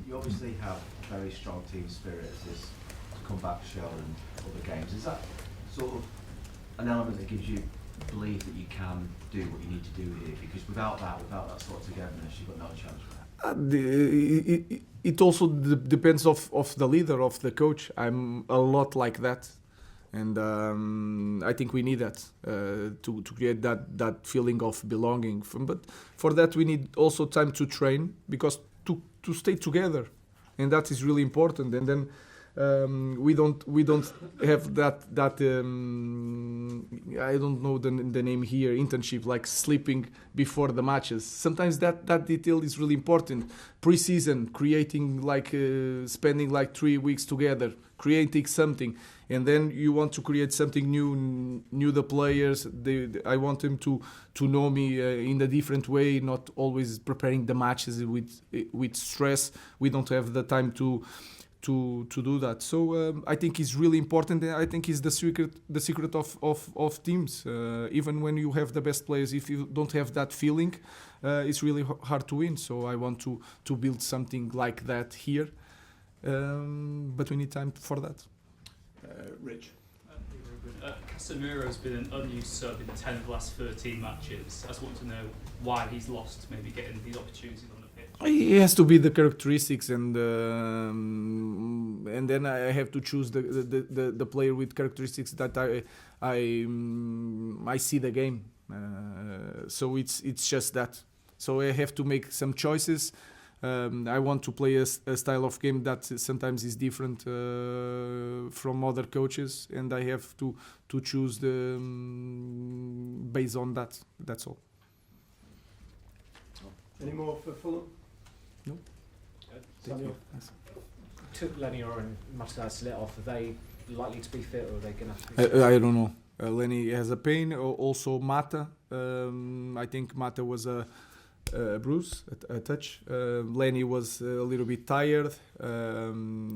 You obviously have a very strong team spirit as this comeback show and other games. Is that sort of an element that gives you belief that you can do what you need to do here? Because without that sort of togetherness, you've got no chance. It also depends of the leader, of the coach. I'm a lot like that, and I think we need that to create that feeling of belonging. But for that we need also time to train, because to stay together, and that is really important. And then we don't have that I don't know the name here, internship, like sleeping before the matches. Sometimes that detail is really important. Pre-season, creating like spending like 3 weeks together, creating something, and then you want to create something new the players. I want them to know me in a different way, not always preparing the matches with stress. We don't have the time to do that. So I think it's really important. I think it's the secret of teams. Even when you have the best players, if you don't have that feeling, it's really hard to win. So I want to build something like that here, but we need time for that. Rich. Casemiro's been an unused sub in 10 of the last 13 matches. I just want to know why he's lost maybe getting these opportunities on the pitch. It has to be the characteristics, and then I have to choose the player with characteristics that I see the game. So it's just that. So I have to make some choices. I want to play a style of game that sometimes is different from other coaches, and I have to choose based on that. That's all. Any more for Fulham? No. Daniel? Took Lenny and Matthias let off. Are they likely to be fit, or are they going to have to be I don't know. Lenny has a pain. Also Mata. I think Mata was a bruise, a touch. Lenny was a little bit tired.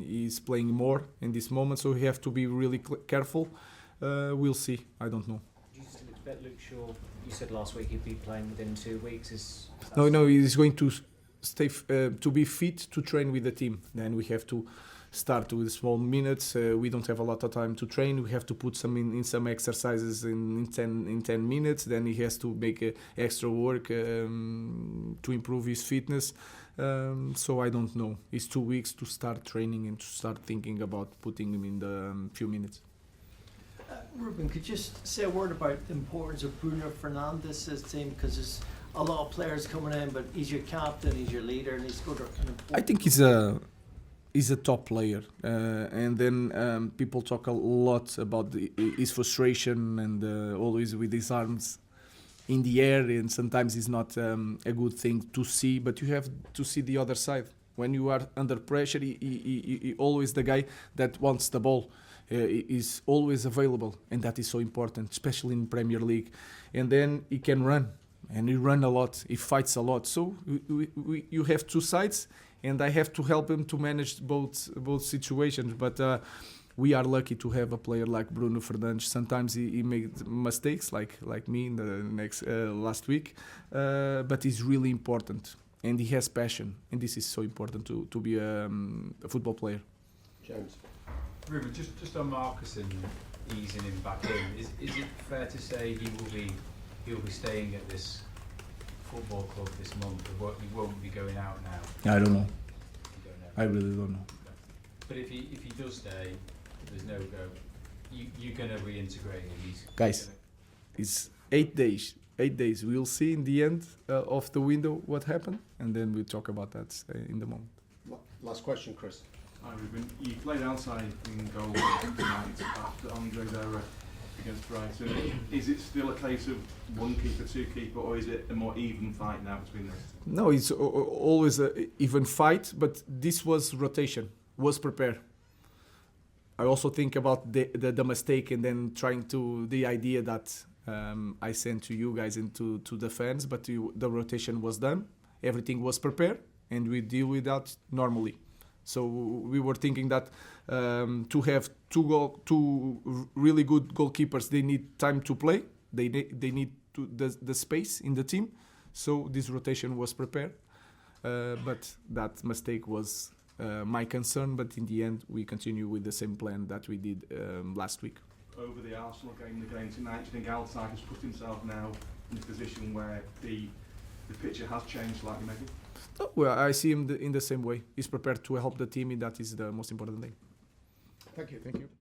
He's playing more in this moment, so we have to be really careful. We'll see. I don't know. Do you still expect Luke Shaw? You said last week he'd be playing within 2 weeks. Is No. He's going to stay to be fit to train with the team. Then we have to start with small minutes. We don't have a lot of time to train. We have to put some in some exercises in 10 minutes. Then he has to make extra work to improve his fitness. So I don't know. It's 2 weeks to start training and to start thinking about putting him in the few minutes. Ruben, could you just say a word about the importance of Bruno Fernandes's team? Because there's a lot of players coming in, but he's your captain, he's your leader, and he's got an important... I think he's a top player, and then people talk a lot about his frustration and always with his arms in the air, and sometimes it's not a good thing to see, but you have to see the other side. When you are under pressure, he always the guy that wants the ball. Is always available, and that is so important, especially in Premier League. And then he can run, and he runs a lot, he fights a lot. So you have two sides, and I have to help him to manage both situations. But we are lucky to have a player like Bruno Fernandes. Sometimes he makes mistakes, like me in the last week, but he's really important, and he has passion, and this is so important to be a football player. James. Ruben, just on Marcus and easing him back in, is it fair to say he'll be staying at this football club this month, or he won't be going out now? I don't know. You don't know. I really don't know. But if he does stay, there's no go. You're going to reintegrate him. Guys, it's 8 days. 8 days. We'll see in the end of the window what happened, and then we'll talk about that in the moment. Last question, Chris. Hi Ruben, you played outside in goal tonight after Andre's error against Brighton. Is it still a case of one keeper, two keeper, or is it a more even fight now between those two? No, it's always an even fight, but this was rotation, was prepared. I also think about the mistake, and then trying to the idea that I sent to you guys and to the fans, but the rotation was done, everything was prepared, and we deal with that normally. So we were thinking that to have two really good goalkeepers, they need time to play. They need the space in the team. So this rotation was prepared, but that mistake was my concern. But in the end, we continue with the same plan that we did last week. Over the Arsenal game, the game tonight, do you think Altay has put himself now in a position where the picture has changed slightly, maybe? Oh, well, I see him in the same way. He's prepared to help the team, and that is the most important thing. Thank you. Thank you.